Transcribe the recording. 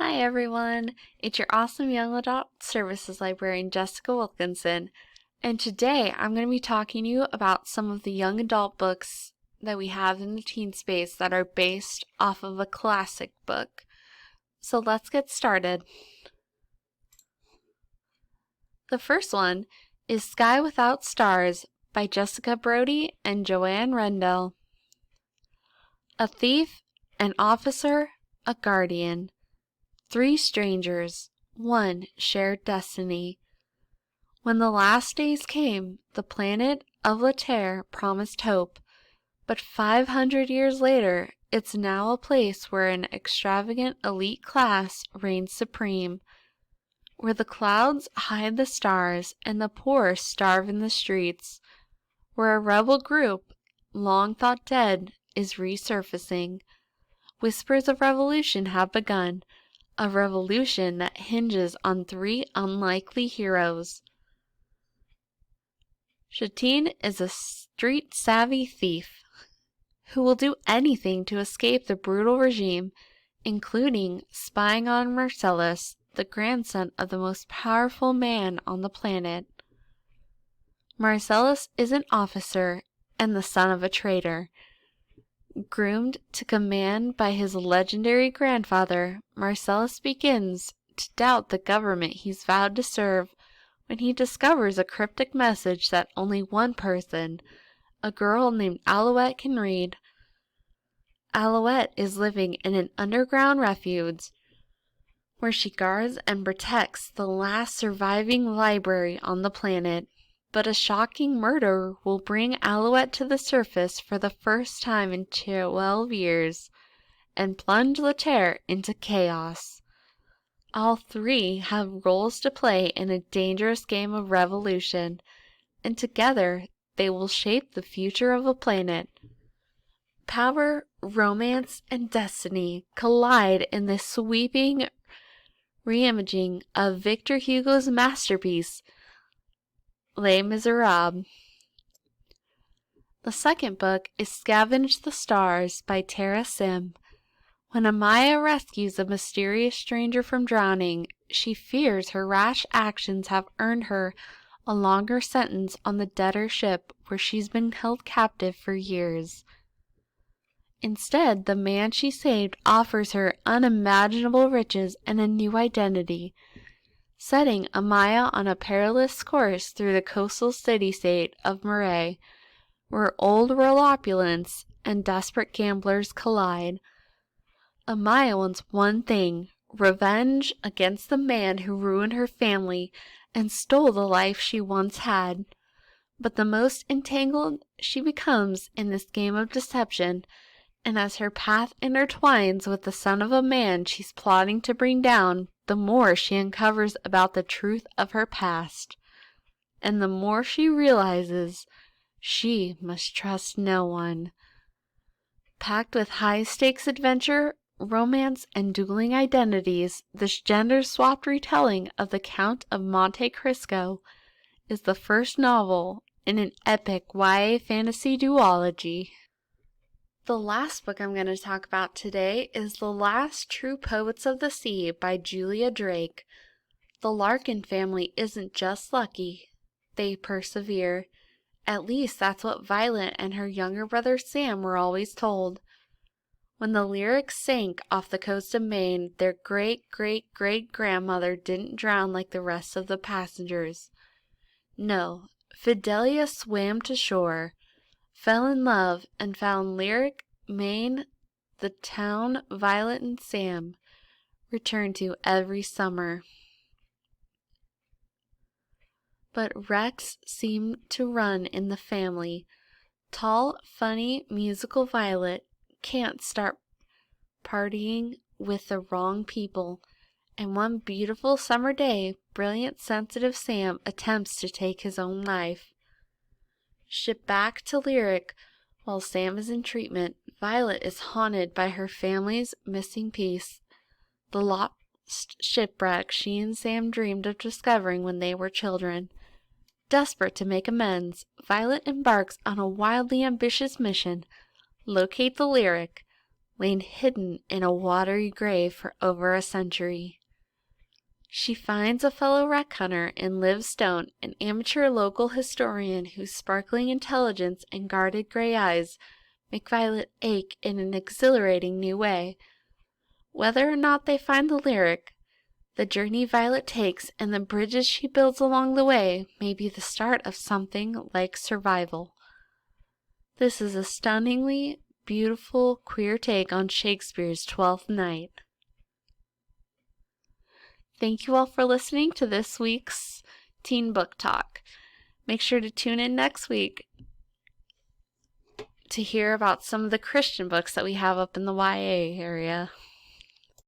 Hi everyone, it's your awesome young adult services librarian Jessica Wilkinson, and today I'm going to be talking to you about some of the young adult books that we have in the teen space that are based off of a classic book. So let's get started. The first one is Sky Without Stars by Jessica Brody and Joanne Rendell. A thief, an officer, a guardian. 3 strangers, 1 shared destiny. When the last days came, the planet of La Terre promised hope, but 500 years later, it's now a place where an extravagant elite class reigns supreme, where the clouds hide the stars and the poor starve in the streets, where a rebel group, long thought dead, is resurfacing. Whispers of revolution have begun, a revolution that hinges on 3 unlikely heroes. Shatin is a street-savvy thief who will do anything to escape the brutal regime, including spying on Marcellus, the grandson of the most powerful man on the planet. Marcellus is an officer and the son of a traitor. Groomed to command by his legendary grandfather, Marcellus begins to doubt the government he's vowed to serve when he discovers a cryptic message that only one person, a girl named Alouette, can read. Alouette is living in an underground refuge where she guards and protects the last surviving library on the planet. But a shocking murder will bring Alouette to the surface for the first time in 12 years and plunge La Terre into chaos. All 3 have roles to play in a dangerous game of revolution, and together they will shape the future of a planet. Power, romance, and destiny collide in this sweeping reimaging of Victor Hugo's masterpiece, Les Miserables. The second book is Scavenging the Stars by Tara Sim. When Amaya rescues a mysterious stranger from drowning, she fears her rash actions have earned her a longer sentence on the debtor ship where she's been held captive for years. Instead, the man she saved offers her unimaginable riches and a new identity, setting Amaya on a perilous course through the coastal city-state of Marais, where old world opulence and desperate gamblers collide. Amaya wants one thing: revenge against the man who ruined her family and stole the life she once had. But the most entangled she becomes in this game of deception, and as her path intertwines with the son of a man she's plotting to bring down, the more she uncovers about the truth of her past, and the more she realizes she must trust no one. Packed with high-stakes adventure, romance, and dueling identities, this gender-swapped retelling of the Count of Monte Cristo is the first novel in an epic YA fantasy duology. The last book I'm going to talk about today is The Last True Poets of the Sea by Julia Drake. The Larkin family isn't just lucky, they persevere. At least that's what Violet and her younger brother Sam were always told. When the Lyric sank off the coast of Maine, their great-great-great-grandmother didn't drown like the rest of the passengers. No, Fidelia swam to shore, fell in love, and found Lyric, Maine, the town Violet and Sam returned to every summer. But wrecks seemed to run in the family. Tall, funny, musical Violet can't start partying with the wrong people, and one beautiful summer day, brilliant, sensitive Sam attempts to take his own life. Shipped back to Lyric while Sam is in treatment, Violet is haunted by her family's missing piece, the lost shipwreck she and Sam dreamed of discovering when they were children. Desperate to make amends, Violet embarks on a wildly ambitious mission: locate the Lyric, lain hidden in a watery grave for over a century. She finds a fellow wreck hunter in Liv Stone, an amateur local historian whose sparkling intelligence and guarded gray eyes make Violet ache in an exhilarating new way. Whether or not they find the lyric, the journey Violet takes and the bridges she builds along the way may be the start of something like survival. This is a stunningly beautiful, queer take on Shakespeare's Twelfth Night. Thank you all for listening to this week's Teen Book Talk. Make sure to tune in next week to hear about some of the Christian books that we have up in the YA area.